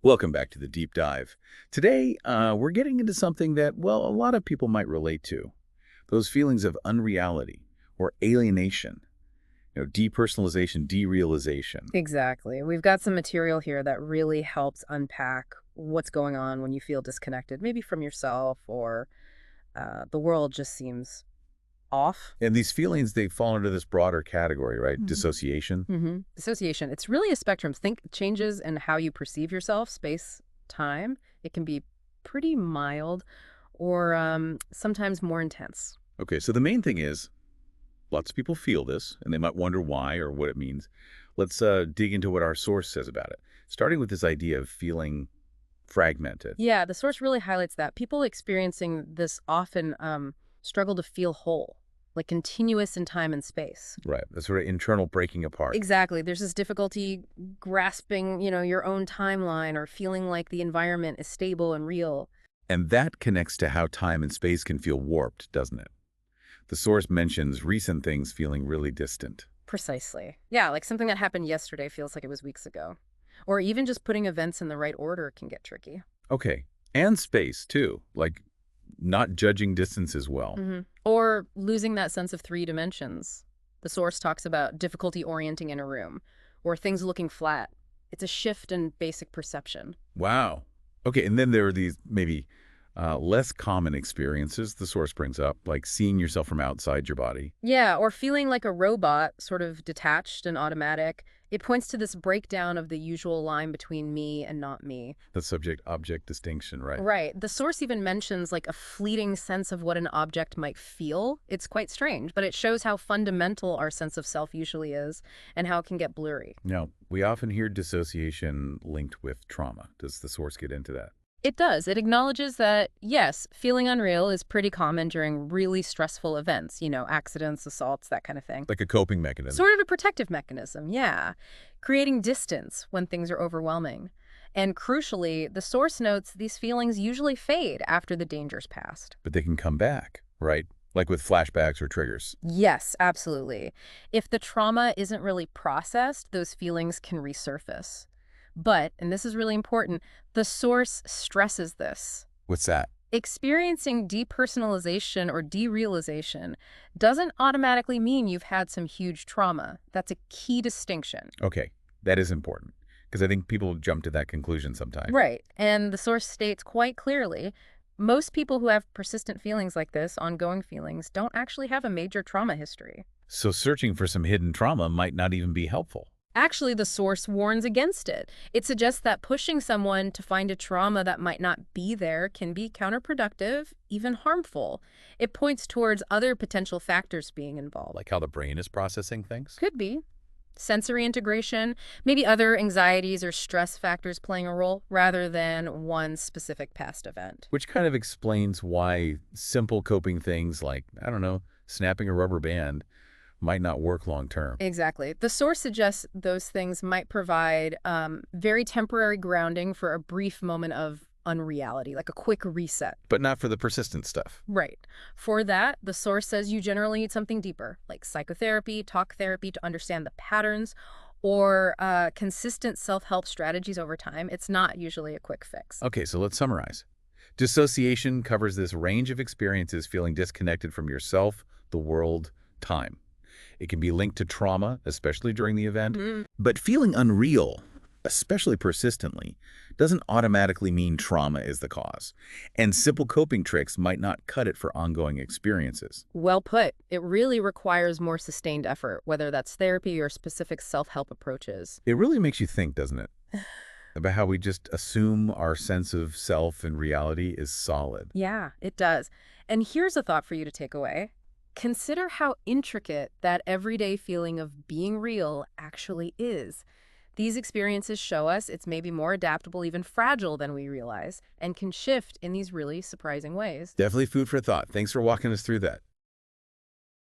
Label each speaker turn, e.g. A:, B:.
A: Welcome back to the Deep Dive. Today, we're getting into something that, well, a lot of people might relate to. Those feelings of unreality or alienation, depersonalization, derealization.
B: Exactly. We've got some material here that really helps unpack what's going on when you feel disconnected, maybe from yourself or the world just seems off.
A: And these feelings, they fall into this broader category, right?
B: Mhm.
A: Dissociation.
B: Dissociation. It's really a spectrum. Think changes in how you perceive yourself, space, time. It can be pretty mild or sometimes more intense.
A: Okay, so the main thing is lots of people feel this, and they might wonder why or what it means. Let's dig into what our source says about it, starting with this idea of feeling fragmented.
B: Yeah, the source really highlights that. People experiencing this often struggle to feel whole, like continuous in time and space.
A: Right, the sort of internal breaking apart.
B: Exactly. There's this difficulty grasping, your own timeline or feeling like the environment is stable and real.
A: And that connects to how time and space can feel warped, doesn't it? The source mentions recent things feeling really distant.
B: Precisely. Yeah, like something that happened yesterday feels like it was weeks ago. Or even just putting events in the right order can get tricky.
A: Okay, and space, too, like not judging distance as well.
B: Or losing that sense of three dimensions. The source talks about difficulty orienting in a room or things looking flat. It's a shift in basic perception.
A: Wow. Okay, and then there are these maybe less common experiences the source brings up, like seeing yourself from outside your body.
B: Yeah, or feeling like a robot, sort of detached and automatic. It points to this breakdown of the usual line between me and not me.
A: The subject-object distinction, right?
B: Right. The source even mentions like a fleeting sense of what an object might feel. It's quite strange, but it shows how fundamental our sense of self usually is and how it can get blurry.
A: Now, we often hear dissociation linked with trauma. Does the source get into that?
B: It does. It acknowledges that, yes, feeling unreal is pretty common during really stressful events, accidents, assaults, that kind of thing.
A: Like a coping mechanism.
B: Sort of a protective mechanism, yeah. Creating distance when things are overwhelming. And crucially, the source notes these feelings usually fade after the danger's passed.
A: But they can come back, right? Like with flashbacks or triggers.
B: Yes, absolutely. If the trauma isn't really processed, those feelings can resurface. But, and this is really important, the source stresses this.
A: What's that?
B: Experiencing depersonalization or derealization doesn't automatically mean you've had some huge trauma. That's a key distinction.
A: Okay, that is important because I think people jump to that conclusion sometimes.
B: Right. And the source states quite clearly, most people who have persistent feelings like this, ongoing feelings, don't actually have a major trauma history.
A: So searching for some hidden trauma might not even be helpful.
B: Actually, the source warns against it. It suggests that pushing someone to find a trauma that might not be there can be counterproductive, even harmful. It points towards other potential factors being involved.
A: Like how the brain is processing things?
B: Could be. Sensory integration, maybe other anxieties or stress factors playing a role, rather than one specific past event.
A: Which kind of explains why simple coping things like, I don't know, snapping a rubber band might not work long term.
B: Exactly. The source suggests those things might provide very temporary grounding for a brief moment of unreality, like a quick reset.
A: But not for the persistent stuff.
B: Right. For that, the source says you generally need something deeper, like psychotherapy, talk therapy to understand the patterns, or consistent self-help strategies over time. It's not usually a quick fix.
A: Okay, so let's summarize. Dissociation covers this range of experiences feeling disconnected from yourself, the world, time. It can be linked to trauma, especially during the event. But feeling unreal, especially persistently, doesn't automatically mean trauma is the cause. And simple coping tricks might not cut it for ongoing experiences.
B: Well put. It really requires more sustained effort, whether that's therapy or specific self-help approaches.
A: It really makes you think, doesn't it? About how we just assume our sense of self and reality is solid.
B: Yeah, it does. And here's a thought for you to take away. Consider how intricate that everyday feeling of being real actually is. These experiences show us it's maybe more adaptable, even fragile than we realize, and can shift in these really surprising ways.
A: Definitely food for thought. Thanks for walking us through that.